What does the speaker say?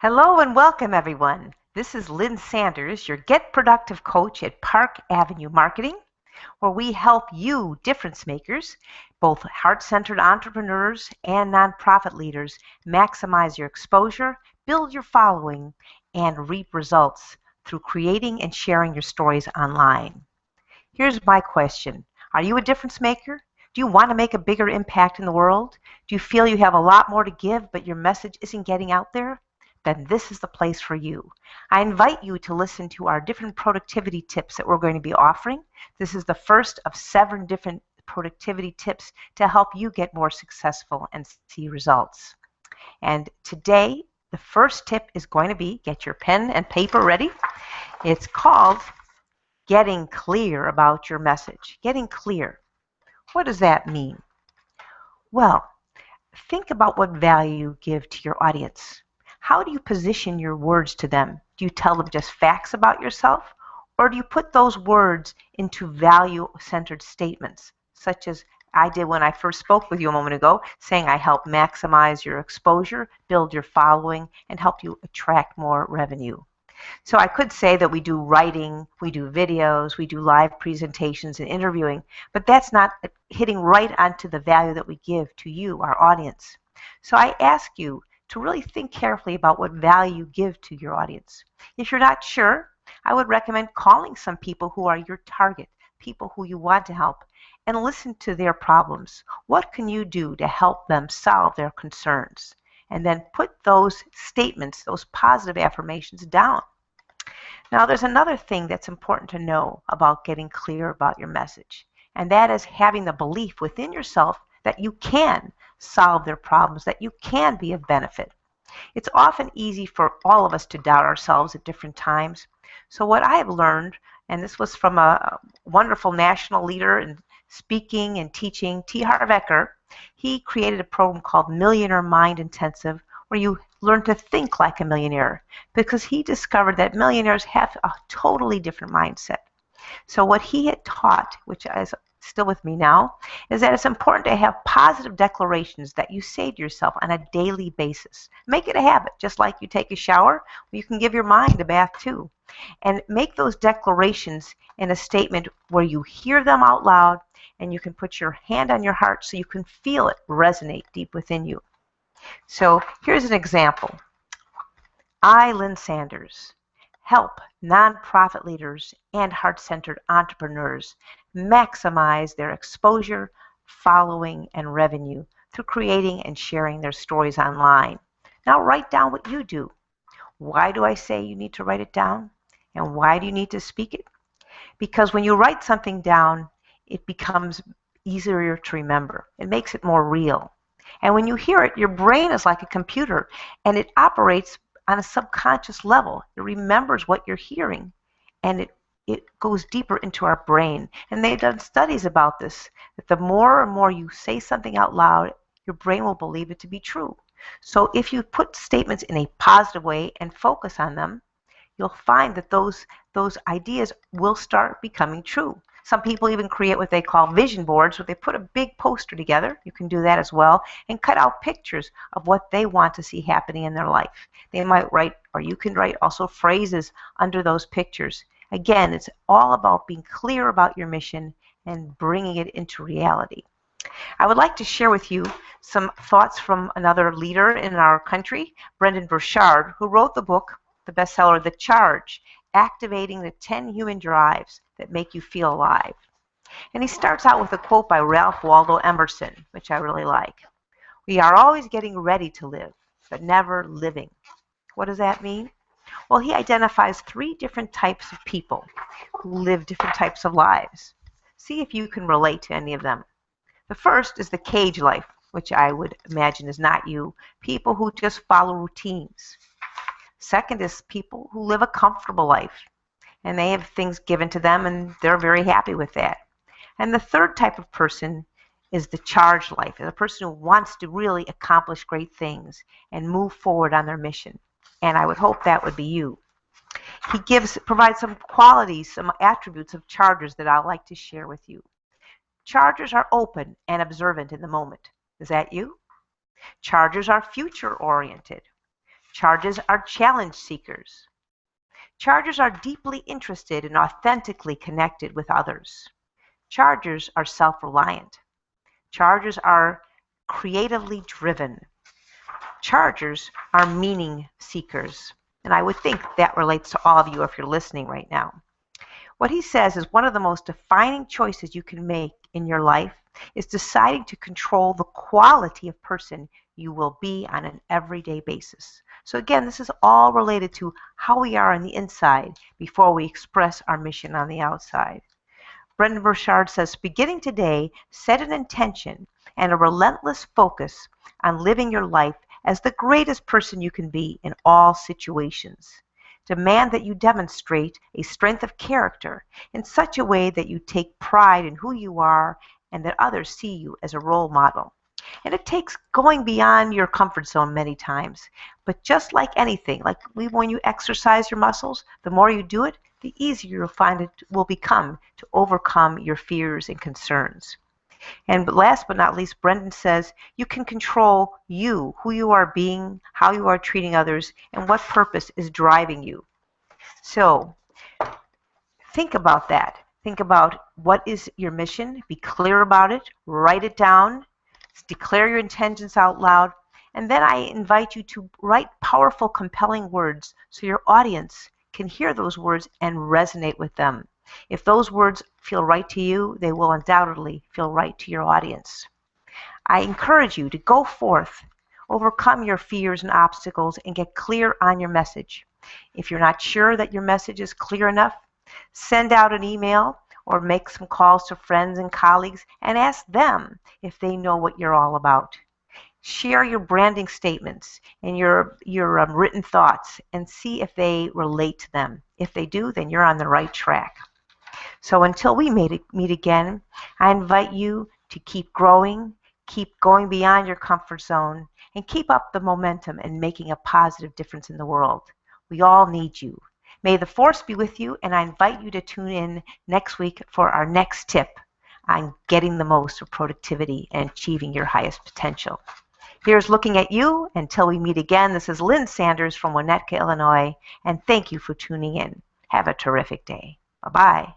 Hello and welcome, everyone. This is Lynn Sanders, your Get Productive coach at Park Avenue Marketing, where we help you, difference makers, both heart-centered entrepreneurs and nonprofit leaders, maximize your exposure, build your following, and reap results through creating and sharing your stories online. Here's my question. Are you a difference maker? Do you want to make a bigger impact in the world? Do you feel you have a lot more to give, but your message isn't getting out there? Then this is the place for you. I invite you to listen to our different productivity tips that we're going to be offering. This is the first of 7 different productivity tips to help you get more successful and see results. And today, the first tip is going to be, get your pen and paper ready. It's called getting clear about your message. Getting clear. What does that mean? Well, think about what value you give to your audience. How do you position your words to them? Do you tell them just facts about yourself? Or do you put those words into value-centered statements, such as I did when I first spoke with you a moment ago, saying I help maximize your exposure, build your following, and help you attract more revenue. So I could say that we do writing, we do videos, we do live presentations and interviewing, but that's not hitting right onto the value that we give to you, our audience. So I ask you to really think carefully about what value you give to your audience. If you're not sure, I would recommend calling some people who are your target, people who you want to help, and listen to their problems. What can you do to help them solve their concerns? And then put those statements, those positive affirmations down. Now, there's another thing that's important to know about getting clear about your message, and that is having the belief within yourself that you can solve their problems, that you can be of benefit. It's often easy for all of us to doubt ourselves at different times. So what I have learned, and this was from a wonderful national leader in speaking and teaching, T. Harv Eker, he created a program called Millionaire Mind Intensive, where you learn to think like a millionaire, because he discovered that millionaires have a totally different mindset. So what he had taught, which is still with me now, is that it's important to have positive declarations that you say to yourself on a daily basis. Make it a habit, just like you take a shower. You can give your mind a bath too. And make those declarations in a statement where you hear them out loud and you can put your hand on your heart so you can feel it resonate deep within you. So here's an example. I, Lynn Sanders, help nonprofit leaders and heart-centered entrepreneurs maximize their exposure, following, and revenue through creating and sharing their stories online. Now write down what you do. Why do I say you need to write it down? And why do you need to speak it? Because when you write something down, it becomes easier to remember. It makes it more real. And when you hear it, your brain is like a computer, and it operates on a subconscious level. It remembers what you're hearing, and it goes deeper into our brain. And they've done studies about this, that the more and more you say something out loud, your brain will believe it to be true. So if you put statements in a positive way and focus on them, you'll find that those ideas will start becoming true. Some people even create what they call vision boards, where they put a big poster together. You can do that as well, and cut out pictures of what they want to see happening in their life. They might write, or you can write also phrases under those pictures. Again, it's all about being clear about your mission and bringing it into reality. I would like to share with you some thoughts from another leader in our country, Brendon Burchard, who wrote the book, the bestseller, The Charge, Activating the 10 Human Drives that Make You Feel Alive. And he starts out with a quote by Ralph Waldo Emerson, which I really like. We are always getting ready to live, but never living. What does that mean? Well, he identifies 3 different types of people who live different types of lives. See if you can relate to any of them. The first is the cage life, which I would imagine is not you. People who just follow routines. Second is people who live a comfortable life, and they have things given to them and they're very happy with that. And the third type of person is the charged life, is a person who wants to really accomplish great things and move forward on their mission. And I would hope that would be you. He provides some qualities, some attributes of chargers that I'd like to share with you. Chargers are open and observant in the moment. Is that you? Chargers are future oriented. Chargers are challenge seekers. Chargers are deeply interested and authentically connected with others. Chargers are self-reliant. Chargers are creatively driven. Chargers are meaning seekers. And I would think that relates to all of you if you're listening right now. What he says is one of the most defining choices you can make in your life is deciding to control the quality of person you will be on an everyday basis. So again, this is all related to how we are on the inside before we express our mission on the outside. Brendon Burchard says, beginning today, set an intention and a relentless focus on living your life as the greatest person you can be in all situations. Demand that you demonstrate a strength of character in such a way that you take pride in who you are and that others see you as a role model. And it takes going beyond your comfort zone many times. But just like anything, like when you exercise your muscles, the more you do it, the easier you'll find it will become to overcome your fears and concerns. And last but not least, Brendon says you can control you, who you are being, how you are treating others, and what purpose is driving you. So think about that. Think about what is your mission. Be clear about it. Write it down. Declare your intentions out loud. And then I invite you to write powerful, compelling words so your audience can hear those words and resonate with them. If those words feel right to you, they will undoubtedly feel right to your audience. I encourage you to go forth, overcome your fears and obstacles, and get clear on your message. If you're not sure that your message is clear enough, send out an email or make some calls to friends and colleagues and ask them if they know what you're all about. Share your branding statements and your written thoughts and see if they relate to them. If they do, then you're on the right track. So until we meet again, I invite you to keep growing, keep going beyond your comfort zone, and keep up the momentum and making a positive difference in the world. We all need you. May the force be with you, and I invite you to tune in next week for our next tip on getting the most of productivity and achieving your highest potential. Here's looking at you. Until we meet again, this is Lynn Sanders from Winnetka, Illinois, and thank you for tuning in. Have a terrific day. Bye-bye.